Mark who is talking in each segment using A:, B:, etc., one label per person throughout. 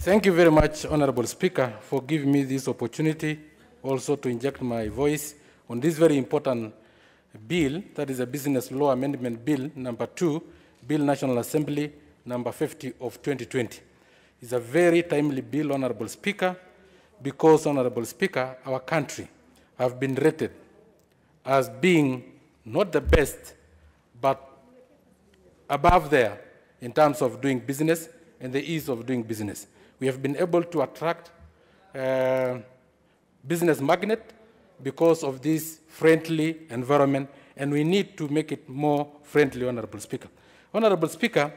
A: Thank you very much, Honorable Speaker, for giving me this opportunity also to inject my voice on this very important bill, that is a Business Law Amendment Bill, number 2, Bill National Assembly, number 50 of 2020. It's a very timely bill, Honorable Speaker, because, Honorable Speaker, our country have been rated as being not the best, but above there in terms of doing business and the ease of doing business. We have been able to attract business magnet because of this friendly environment, and we need to make it more friendly, Honorable Speaker. Honorable Speaker,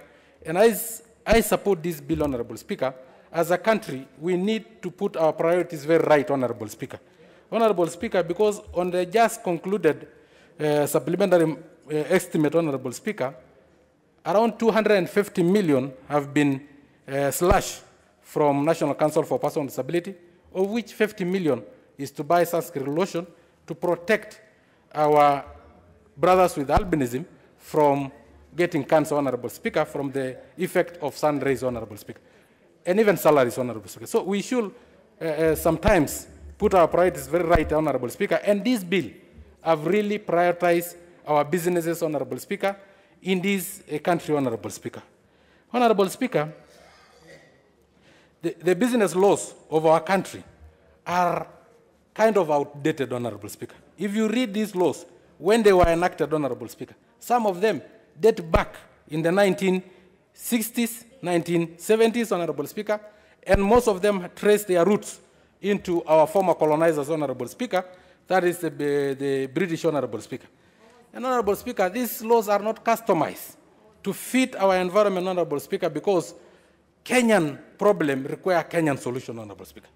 A: and I support this bill, Honorable Speaker. As a country, we need to put our priorities very right, Honorable Speaker. Honorable Speaker, because on the just concluded supplementary estimate, Honorable Speaker, around 250 million have been slashed from National Council for Persons with Disability, of which 50 million is to buy sunscreen lotion to protect our brothers with albinism from getting cancer, Honorable Speaker, from the effect of sun rays, Honorable Speaker, and even salaries, Honorable Speaker. So we should sometimes put our priorities very right, Honorable Speaker, and this bill have really prioritized our businesses, Honorable Speaker, in this country, Honorable Speaker. Honorable Speaker, the business laws of our country are kind of outdated, Honorable Speaker. If you read these laws, when they were enacted, Honorable Speaker, some of them date back in the 1960s, 1970s, Honorable Speaker, and most of them trace their roots into our former colonizers, Honorable Speaker, that is the British, Honorable Speaker. And Honorable Speaker, these laws are not customized to fit our environment, Honorable Speaker, because Kenyan problem require Kenyan solution, Honorable Speaker.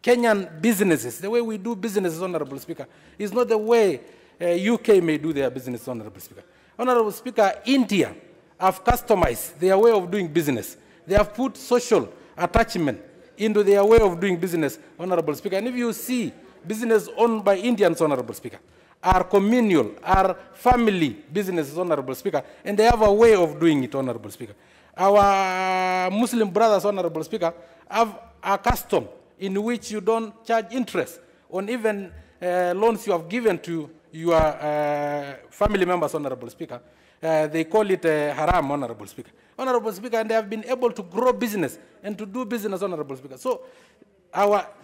A: Kenyan businesses, the way we do businesses, Honorable Speaker, is not the way UK may do their business, Honorable Speaker. Honorable Speaker, India have customized their way of doing business. They have put social attachment into their way of doing business, Honorable Speaker. And if you see business owned by Indians, Honorable Speaker, are communal, are family businesses, Honorable Speaker, and they have a way of doing it, Honorable Speaker. Our Muslim brothers, Honorable Speaker, have a custom in which you don't charge interest on even loans you have given to your family members, Honorable Speaker. They call it haram, Honorable Speaker. Honorable Speaker, and they have been able to grow business and to do business, Honorable Speaker. So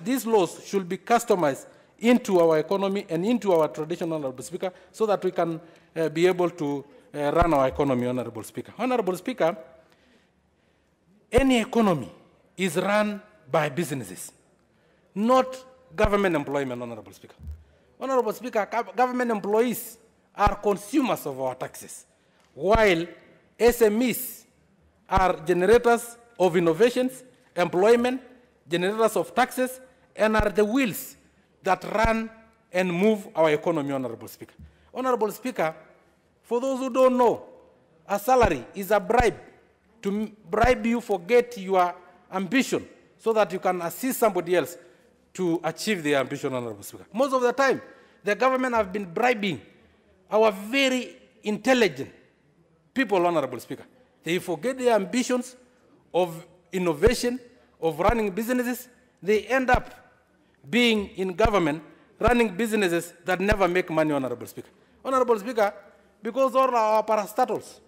A: these laws should be customized into our economy and into our tradition, Honorable Speaker, so that we can be able to run our economy, Honorable Speaker. Honorable Speaker, any economy is run by businesses, not government employment, Honorable Speaker. Honorable Speaker, government employees are consumers of our taxes, while SMEs are generators of innovations, employment, generators of taxes, and are the wheels that run and move our economy, Honorable Speaker. Honorable Speaker, for those who don't know, a salary is a bribe to bribe you forget your ambition so that you can assist somebody else to achieve their ambition, Honorable Speaker. Most of the time, the government have been bribing our very intelligent people, Honorable Speaker. They forget their ambitions of innovation, of running businesses. They end up being in government, running businesses that never make money, Honorable Speaker. Honorable Speaker, because all our parastatals,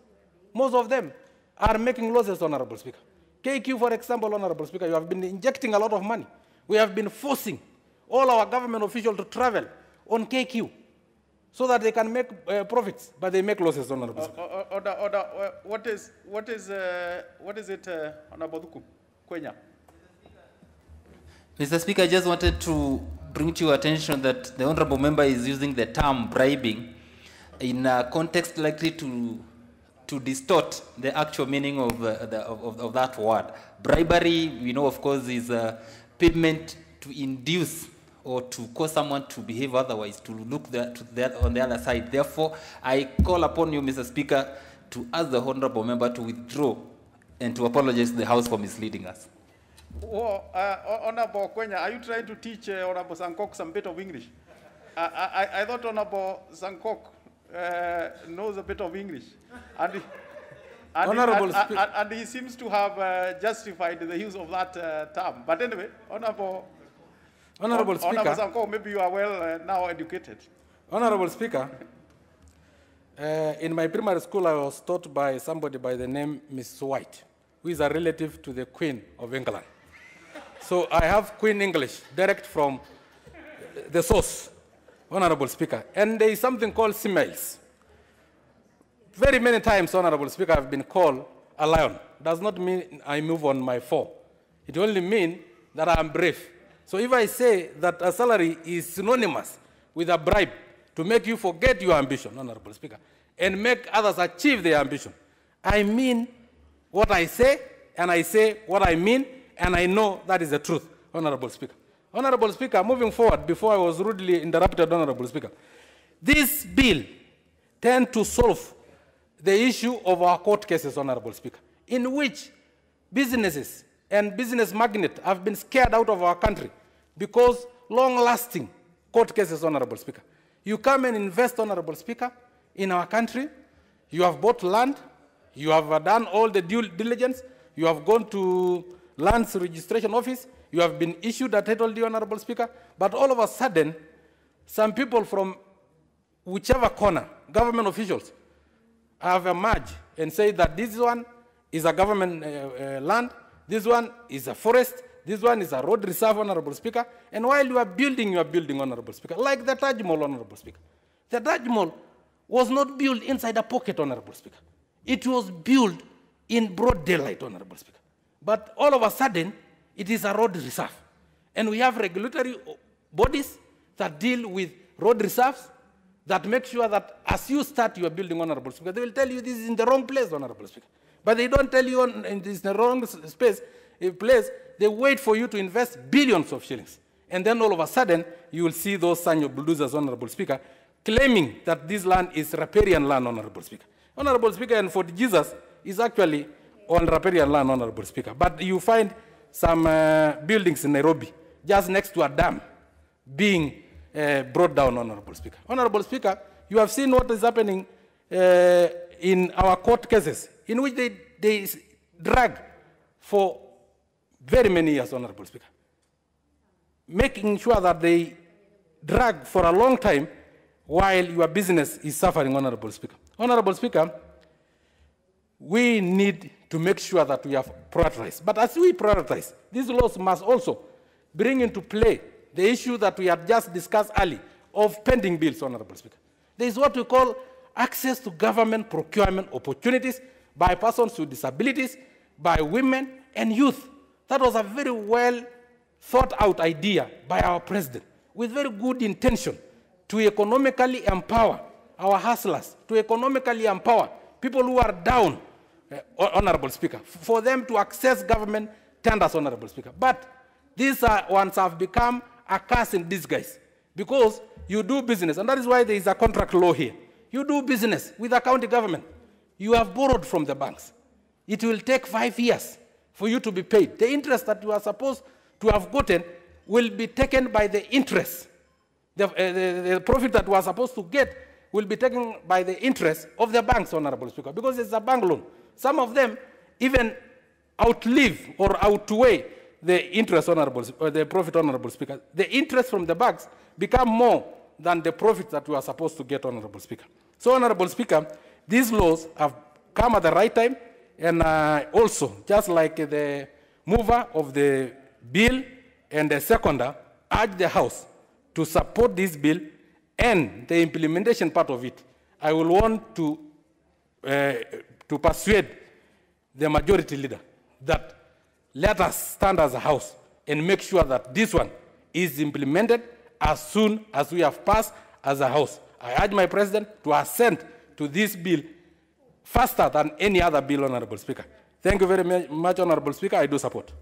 A: most of them are making losses, Honorable Speaker. KQ, for example, Honorable Speaker, you have been injecting a lot of money. We have been forcing all our government officials to travel on KQ so that they can make profits, but they make losses, Honorable Speaker.
B: What is it, Honorable Duku? Kwenya?
C: Mr. Speaker, I just wanted to bring to your attention that the honorable member is using the term bribing in a context likely to distort the actual meaning of that word. Bribery, we know, of course, is a payment to induce or to cause someone to behave otherwise, to look on the other side. Therefore, I call upon you, Mr. Speaker, to ask the honorable member to withdraw and to apologize to the House for misleading us.
B: Oh, Honorable Kwenya, are you trying to teach Honorable Sankok some bit of English? I thought Honorable Sankok knows a bit of English.
A: Honorable Speaker.
B: And he seems to have justified the use of that term. But anyway, Honorable
A: Speaker.
B: Sankok, maybe you are well now educated.
A: Honorable Speaker, in my primary school, I was taught by somebody by the name Miss White, who is a relative to the Queen of England. So I have Queen English, direct from the source, Honorable Speaker. And there is something called smiles. Very many times, Honorable Speaker, I've been called a lion. Does not mean I move on my four. It only means that I am brave. So if I say that a salary is synonymous with a bribe to make you forget your ambition, Honorable Speaker, and make others achieve their ambition, I mean what I say, and I say what I mean, and I know that is the truth, Honorable Speaker. Honorable Speaker, moving forward, before I was rudely interrupted, Honorable Speaker, this bill tends to solve the issue of our court cases, Honorable Speaker, in which businesses and business magnates have been scared out of our country because long-lasting court cases, Honorable Speaker. You come and invest, Honorable Speaker, in our country. You have bought land. You have done all the due diligence. You have gone to Lands Registration Office. You have been issued a title deed, Honorable Speaker. But all of a sudden, some people from whichever corner, government officials, have emerged and say that this one is a government land, this one is a forest, this one is a road reserve, Honorable Speaker. And while you are building, Honorable Speaker, like the Taj Mahal, Honorable Speaker. The Taj Mahal was not built inside a pocket, Honorable Speaker. It was built in broad daylight, Honorable Speaker. But all of a sudden, it is a road reserve. And we have regulatory bodies that deal with road reserves that make sure that as you start your building, Honorable Speaker, they will tell you this is in the wrong place, Honorable Speaker. But they don't tell you this is the wrong place. They wait for you to invest billions of shillings. And then all of a sudden, you will see those Sanyo bulldozers, Honorable Speaker, claiming that this land is riparian land, Honorable Speaker. Honorable Speaker, and Fort Jesus is actually on riparian land, Honorable Speaker. But you find some buildings in Nairobi, just next to a dam, being brought down, Honorable Speaker. Honorable Speaker, you have seen what is happening in our court cases, in which they drag for very many years, Honorable Speaker, making sure that they drag for a long time while your business is suffering, Honorable Speaker. Honorable Speaker, we need to make sure that we have prioritized. But as we prioritize, these laws must also bring into play the issue that we had just discussed earlier of pending bills, Honorable Speaker. There is what we call access to government procurement opportunities by persons with disabilities, by women and youth. That was a very well thought out idea by our president with very good intention to economically empower our hustlers, to economically empower people who are down, Honorable Speaker, for them to access government tenders, Honorable Speaker. But these ones have become a curse in disguise because you do business, and that is why there is a contract law here. You do business with the county government. You have borrowed from the banks. It will take 5 years for you to be paid. The interest that you are supposed to have gotten will be taken by the interest. The profit that you are supposed to get will be taken by the interest of the banks, Honorable Speaker, because it's a bank loan. Some of them even outlive or outweigh the interest, Honorable, or the profit, Honorable Speaker. The interest from the banks become more than the profit that we are supposed to get, Honorable Speaker. So, Honorable Speaker, these laws have come at the right time, and also, just like the mover of the bill and the seconder, urge the House to support this bill and the implementation part of it. I will want to persuade the majority leader that let us stand as a House and make sure that this one is implemented as soon as we have passed as a House. I urge my President to assent to this bill faster than any other bill, Honorable Speaker. Thank you very much, Honorable Speaker. I do support.